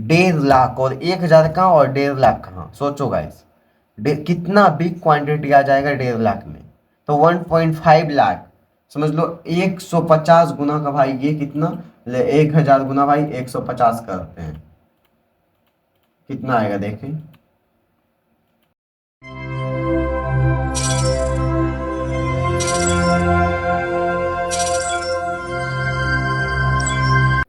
1.5 लाख, और 1,000 कहाँ और 1.5 लाख कहाँ, सोचो गाइस। कितना बिग क्वांटिटी आ जाएगा 1.5 लाख में। तो 1.5 लाख, समझ लो 150 गुना का भाई, ये कितना 1,000 गुना भाई 150 करते हैं, कितना आएगा देखें।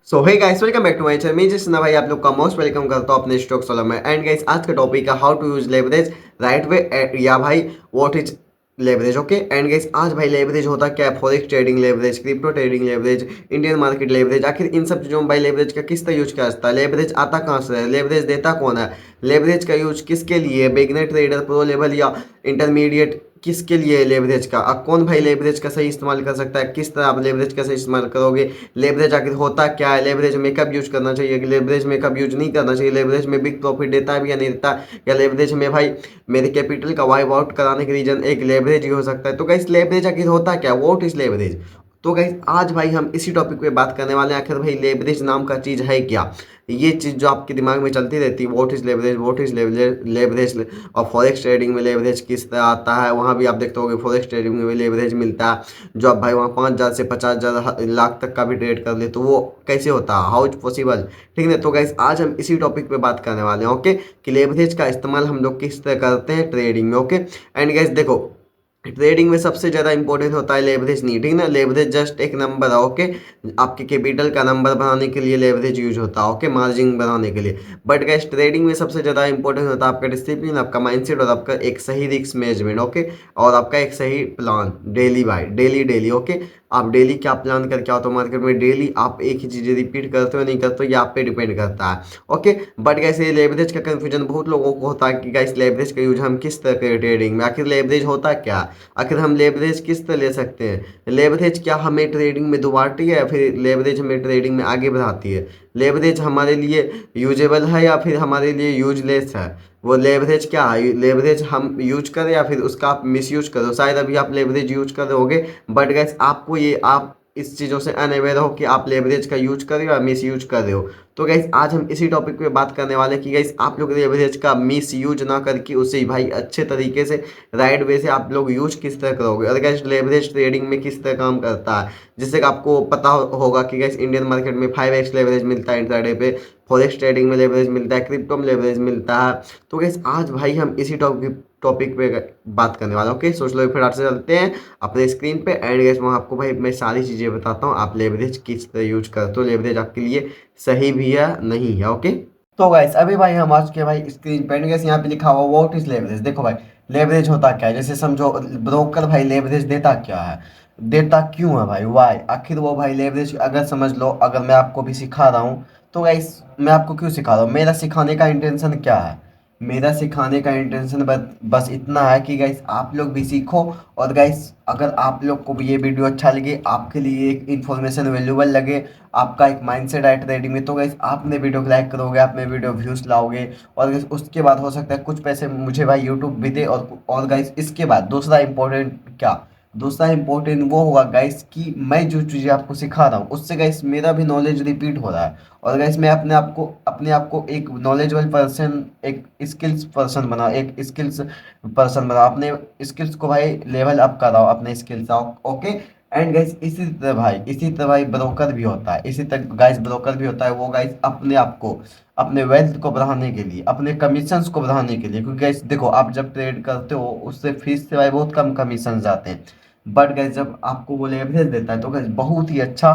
So hey guys, welcome back to my channel. मैं जिसना भाई आप लोग का मोस्ट वेलकम करता हूं अपने स्टॉक सोलर में। एंड गाइस, आज का टॉपिक है how to use leverage right way, या भाई what is leverage. Okay and guys, आज भाई लेवरेज होता क्या है, forex trading leverage, crypto trading leverage, Indian market leverage, आखिर इन सब चीजों में भाई लेवरेज का किस तरह यूज किया जाता है, लेवरेज आता कहाँ से है, लेवरेज देता कौन है, लेवरेज का यूज किसके लिए, बिगिनर ट्रेडर, प्रो लेवल या इंटरमीडिएट, किसके लिए लेवरेज का, अब कौन भाई लेवरेज का सही इस्तेमाल कर सकता है, किस तरह आप लेवरेज का सही इस्तेमाल करोगे, लेवरेज आखिर होता क्या है, लेवरेज में कब यूज करना चाहिए, लेवरेज में कब यूज नहीं करना चाहिए, लेवरेज में बिग प्रॉफिट देता है भी या नहीं देता, या लेवरेज में भाई मेरे कैपिटल का वाइप आउट कराने के रीजन एक लेवरेज ही हो सकता है। तो गाइस, लेवरेज आखिर होता क्या, व्हाट इज लेवरेज। तो गाइस, आज भाई हम इसी टॉपिक पे बात करने वाले हैं, आखिर भाई लेवरेज नाम का चीज है क्या। ये चीज जो आपके दिमाग में चलती रहती है, what is leverage, what is leverage, और फॉरेक्स ट्रेडिंग में लेवरेज किस तरह आता है, वहाँ भी आप देखते होगे फॉरेक्स ट्रेडिंग में भी लेवरेज मिलता है। जो आप भाई वहाँ 5,000 से 50,000 लाख तक का भी ट्रेड कर ले तो वो कैसे होता है, हाउ इज पॉसिबल। ठीक है, तो गाइस आज हम इसी टॉपिक पे बात करने वाले हैं। ओके, कि लेवरेज का इस्तेमाल हम लोग किस तरह करते हैं ट्रेडिंग में। ओके एंड गाइस देखो, ट्रेडिंग में सबसे ज़्यादा इंपॉर्टेंट होता है लेवरेज नहीं, ठीक ना। लेवरेज जस्ट एक नंबर है। ओके, आपके कैपिटल का नंबर बढ़ाने के लिए लेवरेज यूज होता है। ओके, मार्जिन बढ़ाने के लिए। बट गाइस, ट्रेडिंग में सबसे ज़्यादा इंपॉर्टेंट होता है आपका डिसिप्लिन, आपका माइंडसेट, और आपका एक सही रिस्क मैनेजमेंट। ओके, और आपका एक सही plan, daily by daily daily. Okay, आप डेली क्या प्लान करके आओ तो मार्केट में, डेली आप एक ही चीज़ें रिपीट करते हो नहीं करते हो, ये आप पे डिपेंड करता है। ओके, बट गाइस ये लेवरेज का कंफ्यूजन बहुत लोगों को होता है कि गाइस लेवरेज का यूज हम किस तरह करें ट्रेडिंग में, आखिर लेवरेज होता क्या, आखिर हम लेवरेज किस तरह ले सकते हैं, लेवरेज क्या हमें ट्रेडिंग में डुबाती है या फिर लेवरेज हमें ट्रेडिंग में आगे बढ़ाती है, लेवरेज हमारे लिए यूजेबल है या फिर हमारे लिए यूजलेस है, वो लेवरेज क्या है, लेवरेज हम यूज करें या फिर उसका आप मिस यूज करो। शायद अभी आप लेवरेज यूज कर रहे होगे, बट गैस आपको ये, आप इस चीज़ों से अनअवेयर हो कि आप लेवरेज का यूज कर रहे हो या मिस यूज कर रहे हो। तो गैस आज हम इसी टॉपिक पे बात करने वाले हैं कि गैस आप लोग लेवरेज का मिस यूज ना करके उसे भाई अच्छे तरीके से राइट वे से आप लोग यूज किस तरह करोगे, और गैस लेवरेज ट्रेडिंग में किस तरह काम करता है। जैसे कि आपको पता होगा कि गैस इंडियन मार्केट में 5x लेवरेज मिलता है इंट्राडे पे, फॉरेक्स ट्रेडिंग में लेवरेज मिलता है, क्रिप्टो में लेवरेज मिलता है। तो गैस आज भाई हम इसी टॉपिक पे बात करने वाला हूँ। ओके, सोच लो फिर से चलते हैं अपने स्क्रीन पे। एंड गैस मैं आपको भाई मैं सारी चीज़ें बताता हूँ, आप लेवरेज किस तरह यूज करते हो, लेवरेज आपके लिए सही भी है नहीं है। ओके, तो गाइस अभी भाई हम आज के भाई स्क्रीन पे गैस यहाँ पे लिखा हुआ व्हाट इज लेवरेज। देखो भाई, लेवरेज होता क्या है, जैसे समझो ब्रोकर भाई लेवरेज देता क्या है, देता क्यों है भाई, वाई, आखिर वो भाई लेवरेज अगर समझ लो, अगर मैं आपको भी सिखा रहा हूँ तो गाइस मैं आपको क्यों सिखा रहा हूँ, मेरा सिखाने का इंटेंशन क्या है, मेरा सिखाने का इंटेंशन बस इतना है कि गाइस आप लोग भी सीखो। और गाइस अगर आप लोग को भी ये वीडियो अच्छा लगे, आपके लिए एक इन्फॉर्मेशन वैल्यूबल लगे, आपका एक माइंडसेट है ट्रेडिंग में, तो गाइस आप मेरे वीडियो को लाइक करोगे, आप मेरे वीडियो व्यूज लाओगे, और guys, उसके बाद हो सकता है कुछ पैसे मुझे भाई यूट्यूब भी दे। और गाइस इसके बाद दूसरा इंपॉर्टेंट क्या, दूसरा इंपॉर्टेंट वो होगा गाइस कि मैं जो चीज़ें आपको सिखा रहा हूँ उससे गाइस मेरा भी नॉलेज रिपीट हो रहा है, और गाइस मैं अपने आप को एक नॉलेजेबल पर्सन, एक स्किल्स पर्सन बना, एक स्किल्स पर्सन बना, अपने स्किल्स को भाई लेवल अप कर रहा हूँ, अपने स्किल्स। ओके एंड गाइस इसी तरह भाई ब्रोकर भी होता है, इसी तरह गाइस ब्रोकर भी होता है, वो गाइस अपने आप को, अपने वेल्थ को बढ़ाने के लिए, अपने कमीशंस को बढ़ाने के लिए, क्योंकि गाइस देखो आप जब ट्रेड करते हो उससे फीस से भाई बहुत कम कमीशन जाते हैं, बट गाइस जब आपको वो लेवरेज देता है तो गाइस बहुत ही अच्छा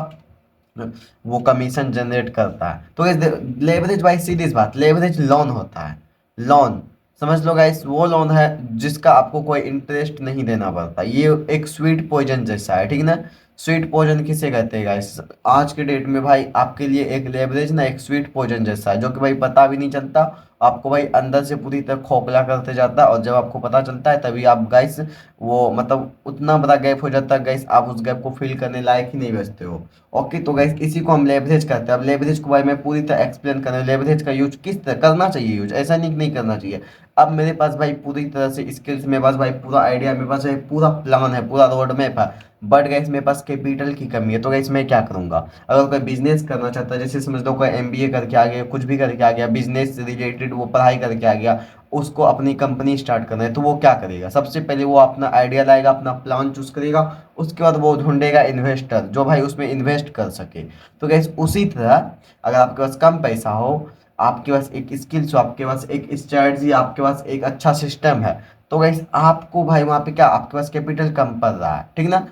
वो कमीशन जनरेट करता है। तो गाइस लेवरेज भाई सीरीज बात, लेवरेज लोन होता है, लोन, समझ लो गाइस, वो लोन है जिसका आपको कोई इंटरेस्ट नहीं देना पड़ता, ये एक स्वीट पॉइजन जैसा है, ठीक ना। स्वीट पॉइजन किसे कहते हैं गाइस, आज के डेट में भाई आपके लिए एक लेवरेज ना एक स्वीट पॉइजन जैसा है, जो कि भाई पता भी नहीं चलता आपको भाई अंदर से पूरी तरह खोखला करते जाता है, और जब आपको पता चलता है तभी आप गाइस वो मतलब उतना बड़ा गैप हो जाता है गाइस, आप उस गैप को फिल करने लायक ही नहीं बचते हो। ओके, तो गाइस इसी को हम लेवरेज करते हैं। अब लेवरेज को भाई मैं पूरी तरह एक्सप्लेन कर रहा हूँ, लेवरेज का यूज किस तरह करना चाहिए, यूज ऐसा नहीं कि नहीं करना चाहिए। अब मेरे पास भाई पूरी तरह से स्किल्स, मेरे पास भाई पूरा आइडिया, मेरे पास भाई पूरा प्लान है, पूरा रोड मैप है, बट गाइस मेरे पास कैपिटल की कमी है। तो गाइस मैं क्या करूंगा? अगर कोई बिजनेस करना चाहता है, जैसे समझ लो कोई एमबीए करके आ गया, कुछ भी करके आ गया, बिजनेस रिलेटेड वो पढ़ाई करके आ गया, उसको अपनी कंपनी स्टार्ट करना है, तो वो क्या करेगा? सबसे पहले वो अपना आइडिया लाएगा, अपना प्लान चूज करेगा, उसके बाद वो ढूंढेगा इन्वेस्टर जो भाई उसमें इन्वेस्ट कर सके। तो गाइस उसी तरह अगर आपके पास कम पैसा हो, आपके पास एक स्किल्स हो, आपके पास एक स्ट्रेटजी, आपके पास एक अच्छा सिस्टम है, तो गाइस आपको भाई वहाँ पे क्या, आपके पास कैपिटल कम पड़ रहा है, ठीक ना?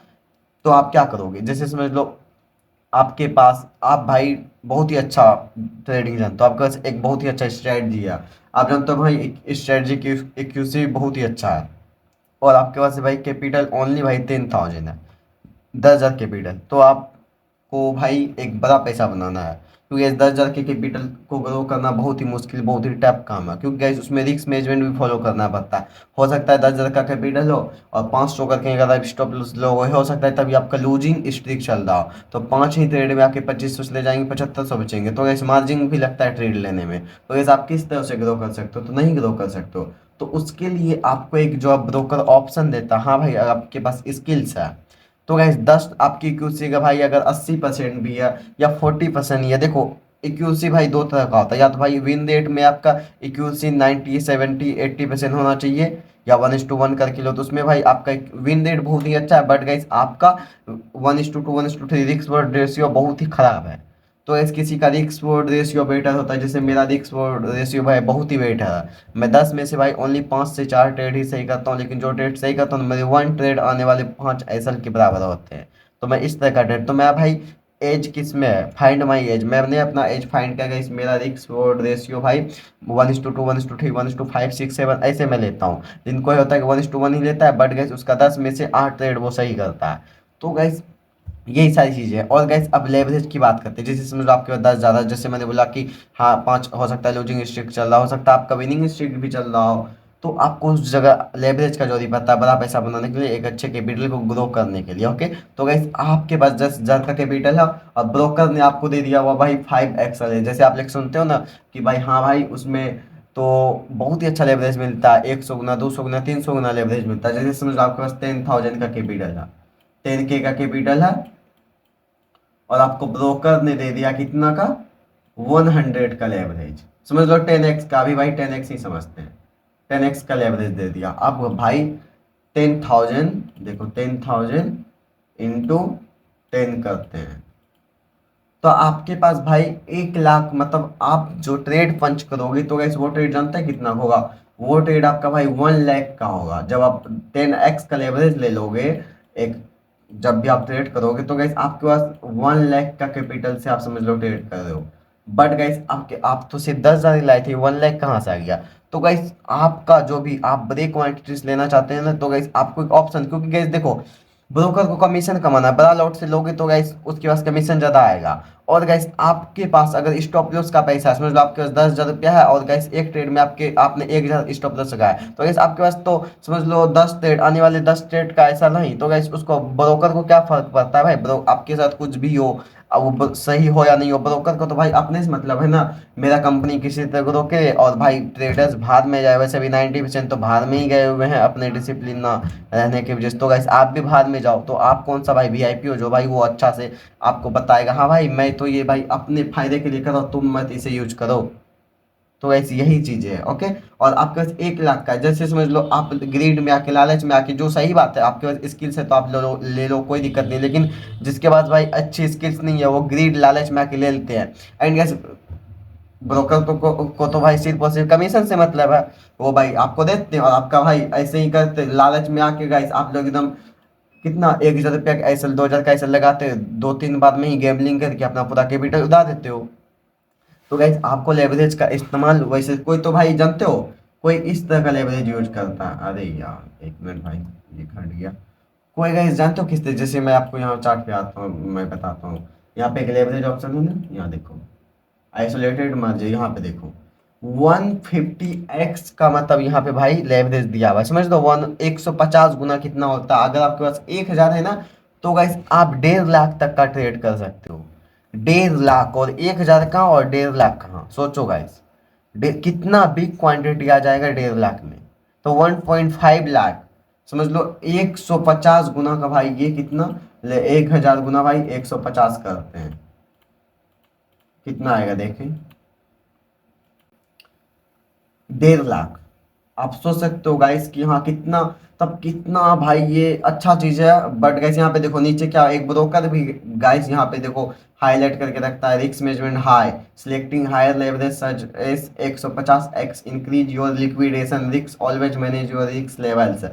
तो आप क्या करोगे? जैसे समझ लो आपके पास, आप भाई बहुत ही अच्छा ट्रेडिंग जानते हो, आपके पास एक बहुत ही अच्छा स्ट्रेटजी है, आप जानते हो भाई एक स्ट्रेटजी की एक्यूरेसी बहुत ही अच्छा है, और आपके पास भाई कैपिटल ओनली भाई 10,000 है, 10,000 कैपिटल, तो आपको भाई एक बड़ा पैसा बनाना है, क्योंकि इस 10,000 के कैपिटल को ग्रो करना बहुत ही मुश्किल, बहुत ही टफ काम है, क्योंकि गाइस उसमें रिस्क मैनेजमेंट भी फॉलो करना पड़ता है। हो सकता है 10,000 का कैपिटल हो और 500 करके अगर आप स्टॉप लॉस लो, हो सकता है तभी आपका लूजिंग स्ट्रीक चल रहा हो, तो 5 ही ट्रेड में आपके 2500 चले जाएंगे, 7500 बचेंगे, तो गैस मार्जिन भी लगता है ट्रेड लेने में। तो गैस आप किस तरह से ग्रो कर सकते हो? तो नहीं ग्रो कर सकते हो। तो उसके लिए आपको एक जॉब ब्रोकर ऑप्शन देता है, हाँ भाई अगर आपके पास स्किल्स है तो गैस 10 आपकी इक्यूसी का भाई अगर 80% भी है या 40% ही है, देखो इक्यूसी भाई दो तरह का होता है, या तो भाई विन रेट में आपका इक्यूसी 90 70 80% होना चाहिए, या 1:1 करके लो, तो उसमें भाई आपका विन रेट बहुत ही अच्छा है, बट गाइस आपका 1:2 1:3 रिस्क वर्ड रेशियो बहुत ही खराब है। तो इस किसी का रिस्क वर्ड रेशियो बेटर होता है, जैसे मेरा रिस्क वर्ड रेशियो भाई बहुत ही बेटर है, मैं 10 में से भाई ओनली 5 से 4 ट्रेड ही सही करता हूँ, लेकिन जो ट्रेड सही करता हूँ मेरे 1 ट्रेड आने वाले 5 एसएल के बराबर होते हैं। तो मैं इस तरह का ट्रेड, तो मैं भाई एज किस में है, फाइंड माई एज, मैंने अपना एज फाइंड किया गया, मेरा रिस्क वर्ड रेशियो भाई 1:2 1:3 1:5 6 7 ऐसे मैं लेता हूँ, जिनको ये होता है कि 1:1 ही लेता है, बट गैस उसका 10 में से 8 ट्रेड वो सही करता है। तो गैस यही सारी चीज़ें हैं। और गैस अब लेवरेज की बात करते हैं, जैसे समझ लो आपके पास 10 ज़्यादा, जैसे मैंने बोला कि हाँ 5 हो सकता है लूजिंग स्ट्रीक चल रहा हो सकता है आपका विनिंग स्ट्रीक भी चल रहा हो, तो आपको उस जगह लेवरेज का जरूरी पड़ता है बड़ा पैसा बनाने के लिए, एक अच्छे कैपिटल को ग्रो करने के लिए। ओके, तो गैस आपके पास 10,000 का कैपिटल है और ब्रोकर ने आपको दे दिया हुआ भाई 5 एक्सल है, जैसे आप लोग सुनते हो ना कि भाई हाँ भाई उसमें तो बहुत ही अच्छा लेवरेज मिलता है, 100 गुना 200 गुना 300 गुना लेवरेज मिलता है। जैसे समझ लो आपके पास 10,000 का कैपिटल है, 10K का कैपिटल है, और आपको ब्रोकर ने दे दिया कितना का, 100 का लेवरेज, समझ लो 10x का, अभी भाई 10x ही समझते हैं, 10x का लेवरेज दे दिया। अब भाई 10,000, देखो 10,000 इंटू 10 करते हैं, तो आपके पास भाई 1 लाख, मतलब आप जो ट्रेड पंच करोगे तो गैस वो ट्रेड जानते हैं कितना होगा? वो ट्रेड आपका भाई 1 लाख का होगा, जब आप 10x का लेवरेज ले लोगे एक, जब भी आप ट्रेड करोगे तो गैस आपके पास 1 लाख का कैपिटल से आप समझ लो ट्रेड कर रहे हो, बट गैस आपके आप तो सिर्फ 10,000 लाए थे, 1 लाख कहाँ से आ गया? तो गैस आपका जो भी आप बड़े क्वांटिटीज लेना चाहते हैं ना, तो गैस आपको एक ऑप्शन, क्योंकि गैस देखो ब्रोकर को कमीशन कमाना है, बड़ा लॉट से लोगे तो गैस उसके पास कमीशन ज़्यादा आएगा, और गैस आपके पास अगर स्टॉप लॉस का पैसा है, समझ लो आपके पास 10,000 रुपया है और गैस एक ट्रेड में आपके आपने 1,000 स्टॉप लॉस लगाया है, तो गैस आपके पास तो समझ लो 10 ट्रेड आने वाले, 10 ट्रेड का ऐसा नहीं, तो गैस उसको ब्रोकर को क्या फर्क पड़ता है भाई, ब्रो आपके साथ कुछ भी हो, अब वो सही हो या नहीं हो, ब्रोकर को तो भाई अपने से मतलब है ना, मेरा कंपनी किसी तरह रोके और भाई ट्रेडर्स बाहर में जाए, वैसे भी 90% तो बाहर में ही गए हुए हैं अपने डिसिप्लिन ना रहने की वजह से, तो गाइस आप भी बाहर में जाओ, तो आप कौन सा भाई वीआईपी हो जो भाई वो अच्छा से आपको बताएगा हाँ भाई मैं तो ये भाई अपने फायदे के लिए करो, तुम मत इसे यूज करो। तो ऐसी यही चीजें है। ओके, और आपके पास 1 लाख का है, जैसे समझ लो आप ग्रीड में आके, लालच में आके, जो सही बात है आपके पास स्किल्स है तो आप ले लो कोई दिक्कत नहीं, लेकिन जिसके पास भाई अच्छी स्किल्स नहीं है वो ग्रीड लालच में आके ले लेते हैं, एंड गैस ब्रोकर को तो भाई सिर्फ और सिर्फ कमीशन से मतलब है, वो भाई आपको देते हैं और आपका भाई ऐसे ही करते लालच में आके गाइस आप लोग एकदम कितना 1,000 रुपया का ऐसा 2,000 का ऐसा लगाते हो, 2 3 बार में ही गैम्बलिंग करके अपना पूरा कैपिटल उड़ा देते हो। तो गाइस आपको लेवरेज का इस्तेमाल, वैसे कोई तो भाई जानते हो कोई इस तरह का लेवरेज यूज करता है, अरे यार एक मिनट भाई ये हट गया, कोई गाइस जानते हो किस तरह, जैसे मैं आपको यहाँ चार्ट पे आता हूँ, मैं बताता हूँ, यहाँ पे एक लेवरेज ऑप्शन है ना, यहाँ देखो आइसोलेटेड मार्जिन, यहाँ पे देखो 150x का मतलब यहाँ पे भाई लेवरेज दिया हुआ है, समझ लो। 150 गुना कितना होता है? अगर आपके पास 1,000 है ना, तो गाइस आप 1.5 लाख तक का ट्रेड कर सकते हो। 1.5 लाख, और 1,000 कहाँ और 1.5 लाख कहाँ, सोचो गाइस। कितना बिग क्वांटिटी आ जाएगा 1.5 लाख में। तो 1.5 लाख, समझ लो 150 गुना का भाई, ये कितना 1,000 गुना भाई 150 करते हैं, कितना आएगा देखें, 1.5 लाख। आप सोच सकते हो गाइस कि हाँ कितना, तब कितना भाई ये अच्छा चीज है। बट गाइस यहाँ पे देखो नीचे क्या, एक ब्रोकर भी गाइस यहाँ पे देखो हाईलाइट करके रखता है, risk management high, selecting higher leverage such as 150x increase your liquidation risk, always manage your risk levels.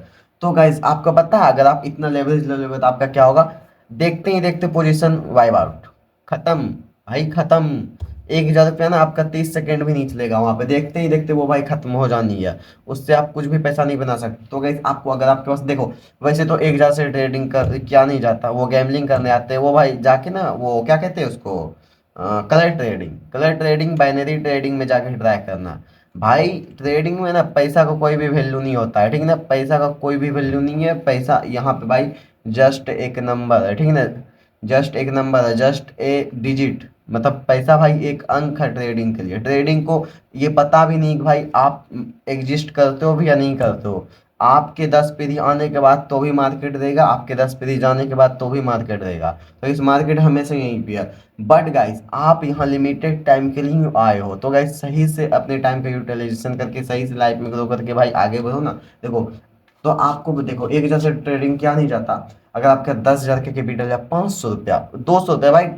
तो गाइस आपको पता है अगर आप इतना लेवरेज ले लोगे तो आपका क्या होगा? देखते ही देखते पोजीशन वाइप आउट, खत्म भाई खत्म। 1,000 रुपया ना आपका 30 सेकेंड भी नहीं चलेगा वहां पे, देखते ही देखते वो भाई खत्म हो जानी है। उससे आप कुछ भी पैसा नहीं बना सकते। तो गाइस आपको अगर आपके पास देखो, वैसे तो 1,000 से ट्रेडिंग कर क्या नहीं जाता, वो गैमलिंग करने आते हैं वो भाई, जाके ना वो क्या कहते हैं उसको, colour trading. Colour trading binary trading में जाके ट्राई करना। भाई ट्रेडिंग में ना पैसा का कोई भी वैल्यू नहीं होता है, ठीक है ना, पैसा का कोई भी वैल्यू नहीं है। पैसा यहाँ पे भाई जस्ट एक नंबर है, ठीक है ना, जस्ट एक नंबर है, जस्ट ए डिजिट। मतलब पैसा भाई एक अंक है ट्रेडिंग के लिए। ट्रेडिंग को ये पता भी नहीं कि भाई आप एग्जिस्ट करते हो भी या नहीं करते हो। आपके 10 पीढ़ी आने के बाद तो भी मार्केट देगा, आपके 10 पीढ़ी जाने के बाद तो भी मार्केट देगा। तो इस मार्केट हमेशा यहीं पे है। बट गाइस आप यहाँ लिमिटेड टाइम के लिए आए हो, तो गाइस सही से अपने टाइम का यूटिलाइजेशन करके सही से लाइफ में ग्रो करके भाई आगे बढ़ो ना। देखो, तो आपको भी देखो, एक जैसे ट्रेडिंग क्या नहीं जाता। अगर आपका 10,000 का कैपिटल है, 500 रुपया, 200 रुपया भाई,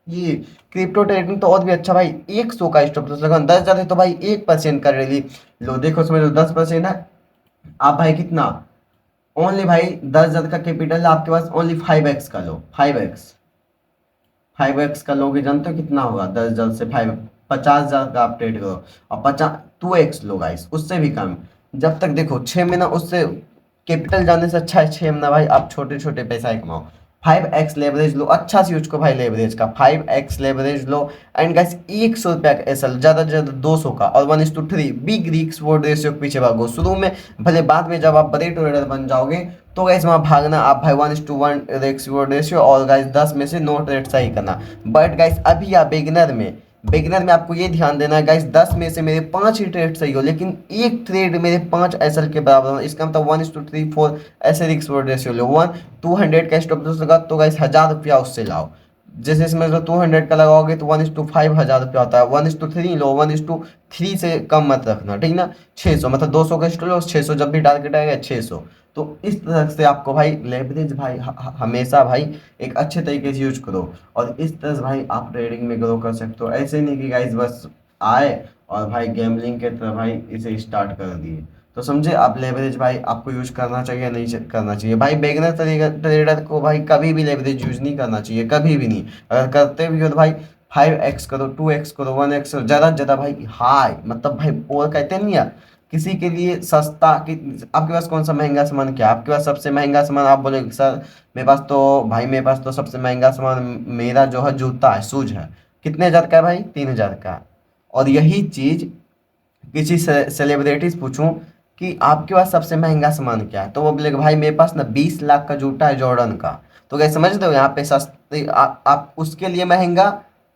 ये क्रिप्टो ट्रेडिंग तो और भी अच्छा भाई। 100 का स्टॉप लॉस लगा, 10,000 है तो भाई 1% का रैली लो, देखो समझ लो 10% है। आप भाई कितना, ओनली भाई 10,000 का कैपिटल है आपके पास, ओनली 5x का लो, 5x। 5x का लोगे जानते हो कितना होगा? 10,000 से 50,000 का आप ट्रेड करो, और 2x लो गाइस, उससे भी कम। जब तक देखो 6 महीना, उससे कैपिटल जाने से अच्छा है 6 महीना भाई आप छोटे छोटे पैसा ही कमाओ। 5x लेवरेज लो, अच्छा सी उसको भाई लेवरेज का 5x leverage low. And guys 100 रुपया का एसएल, ज्यादा से ज्यादा 200 का, और 1:3 बिग रिस्क वोट रेशियो के पीछे भागो शुरू में, भले बाद में जब आप बड़े ट्रेडर बन जाओगे तो गाइस वहां भागना आप भाई 1:1 रिस्क वोट रेशियो, और गाइस 10 में से 9 ट्रेड सही करना। बट गाइस अभी आप बिगिनर में आपको ये ध्यान देना है गाइस, 10 में से मेरे 5 ही ट्रेड सही हो, लेकिन एक ट्रेड मेरे 5 एसएल के बराबर हो, इसका मतलब 1:3 4 ऐसे रिस्क वर्ड रेशियो लो। 200 का स्टॉप लॉस लगा तो गाइस 1,000 रुपया उससे लाओ। जैसे इसमें जो 200 का लगाओगे तो 1:5 1,000 रुपया होता है। 1:3 लो, 1:3 से कम मत रखना, ठीक ना। 600 मतलब 200 का स्टॉप लॉस, 600 जब भी टारगेट आएगा 600। तो इस तरह से आपको भाई लेवरेज भाई हमेशा भाई एक अच्छे तरीके से यूज करो, और इस तरह से भाई आप ट्रेडिंग में ग्रो कर सकते हो। ऐसे नहीं कि गाइस बस आए और भाई गैम्बलिंग के तरह भाई इसे स्टार्ट कर दिए। तो समझे आप, लेवरेज भाई आपको यूज करना चाहिए नहीं करना चाहिए भाई। बेगनर ट्रेडर को भाई कभी भी लेवरेज यूज नहीं करना चाहिए, कभी भी नहीं। अगर करते भी हो तो भाई 5x करो, 2x करो, 1x करो, ज़्यादा से ज़्यादा भाई हाई, मतलब भाई और कहते नहीं यार, किसी के लिए सस्ता कि आपके पास कौन सा महंगा सामान, क्या आपके पास सबसे महंगा सामान? आप बोले सर मेरे पास तो भाई, मेरे पास तो सबसे महंगा सामान मेरा जो है जूता है, शूज है। कितने हजार का है भाई? 3,000 का। और यही चीज किसी सेलिब्रिटीज पूछूं कि आपके पास सबसे महंगा सामान क्या है, तो वो बोलेगा भाई मेरे पास ना 20 लाख का जूता है जॉर्डन का। तो क्या समझते हो यहाँ पे सस्ते आप उसके लिए महंगा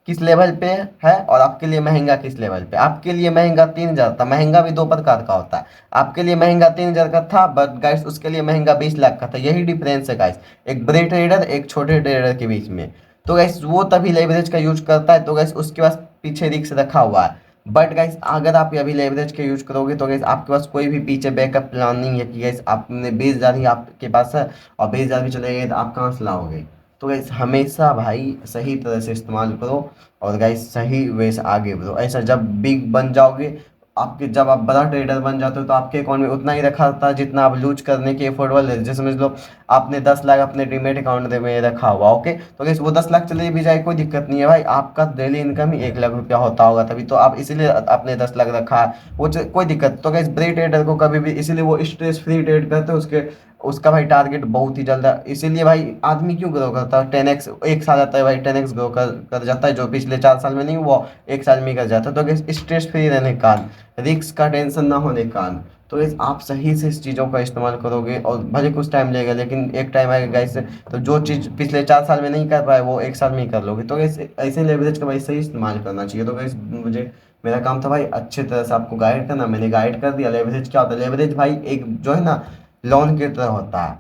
किस लेवल पे है, और आपके लिए महंगा किस लेवल पे? आपके लिए महंगा 3,000 था, महंगा भी दो प्रकार का होता है। आपके लिए महंगा 3,000 का था, बट गाइस उसके लिए महंगा 20 लाख का था, यही डिफरेंस है गाइस, एक बड़े ट्रेडर एक छोटे ट्रेडर के बीच में। तो गैस वो तभी लेवरेज का यूज करता है, तो गैस उसके पास पीछे रिस्क रखा हुआ है। बट गाइस अगर आप अभी लेवरेज का यूज करोगे तो गैस आपके पास कोई भी पीछे बैकअप प्लान नहीं है कि गैस आपने 20,000 ही आपके पास है और 20,000 भी चले गए तो आप कहाँ से लाओगे। तो गैस हमेशा भाई सही तरह से इस्तेमाल करो, और गाइस सही वे से आगे बढ़ो। ऐसा जब बिग बन जाओगे, आपके जब आप बड़ा ट्रेडर बन जाते हो तो आपके अकाउंट में उतना ही रखा होता है जितना आप लूज करने के अफोर्डेबल है। जैसे समझ लो आपने 10 लाख अपने डीमेट अकाउंट में रखा हुआ, ओके, तो गैस वो 10 लाख चले भी जाए कोई दिक्कत नहीं है भाई, आपका डेली इनकम ही 1 लाख रुपया होता होगा, तभी तो आप इसीलिए आपने 10 लाख रखा है। वो कोई दिक्कत। तो गैस बड़े ट्रेडर को कभी भी इसीलिए वो स्ट्रेस फ्री ट्रेड करते हैं, उसके उसका भाई टारगेट बहुत ही जल्द है। इसीलिए भाई आदमी क्यों ग्रो करता है, 10x एक साल आता है भाई, 10x ग्रो कर जाता है, जो पिछले 4 साल में नहीं हुआ एक साल में ही कर जाता है। तो स्ट्रेस फ्री रहने का, रिस्क का टेंशन ना होने का, तो guys, आप सही से इस चीज़ों का इस्तेमाल करोगे और भले कुछ टाइम लगेगा लेकिन एक टाइम आएगा गाइस, तो जो चीज़ पिछले 4 साल में नहीं कर पाए वो एक साल में ही कर लोगे। तो guys, ऐसे लेवरेज का भाई सही इस्तेमाल करना चाहिए। तो guys, मुझे मेरा काम था भाई अच्छे तरह से आपको गाइड करना, मैंने गाइड कर दिया। लेवरेज क्या होता है, लेवरेज भाई एक जो है ना लोन की तरह होता है,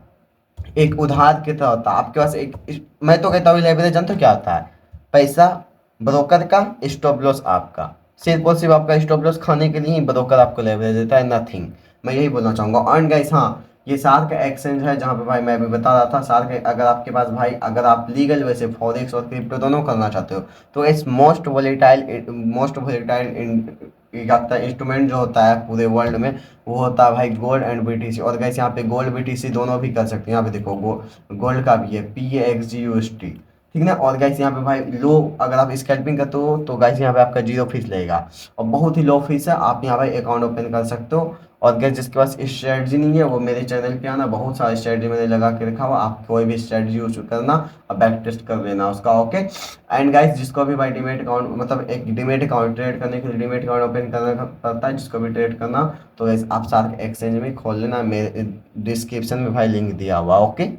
एक उधार की तरह होता है आपके पास एक। मैं तो कहता हूँ लेवरेज जानते हो क्या होता है, पैसा ब्रोकर का, स्टॉप लॉस आपका, सिर्फ और सिर्फ आपका स्टॉप लॉस खाने के लिए ही ब्रोकर आपको लेवरेज देता है, नथिंग। मैं यही बोलना चाहूंगा। एंड गाइस हाँ, ये शार्क एक्सचेंज है जहाँ पे भाई मैं अभी बता रहा था, शार्क अगर आपके पास भाई, अगर आप लीगल वैसे फॉरेक्स और क्रिप्टो दोनों करना चाहते हो, तो इस मोस्ट वोलेटाइल इंस्ट्रूमेंट जो होता है पूरे वर्ल्ड में, वो होता है भाई गोल्ड एंड बीटीसी। और गैस यहाँ पे गोल्ड बीटीसी दोनों भी कर सकते हैं। यहाँ पे देखो गोल्ड का भी है PAXGUST, ठीक ना। और गैस यहाँ पे भाई लो, अगर आप स्कैल्पिंग करते हो तो गैस यहाँ पे आपका 0 फीस लगेगा, और बहुत ही लो फीस है। आप यहाँ भाई अकाउंट ओपन कर सकते हो। और गैस जिसके पास स्ट्रेटजी नहीं है वो मेरे चैनल पे आना, बहुत सारा स्ट्रेटजी मैंने लगा के रखा हुआ, आप कोई भी स्ट्रेटजी यूज करना और बैक टेस्ट कर लेना उसका, ओके। एंड गाइस जिसको भी भाई डीमेट अकाउंट, मतलब एक डीमेट अकाउंट ट्रेड करने के लिए डीमेट अकाउंट ओपन करना पड़ता है, जिसको भी ट्रेड करना, तो गाइस आप सार्क एक्सचेंज में खोल लेना, मेरे डिस्क्रिप्शन में भाई लिंक दिया हुआ, ओके।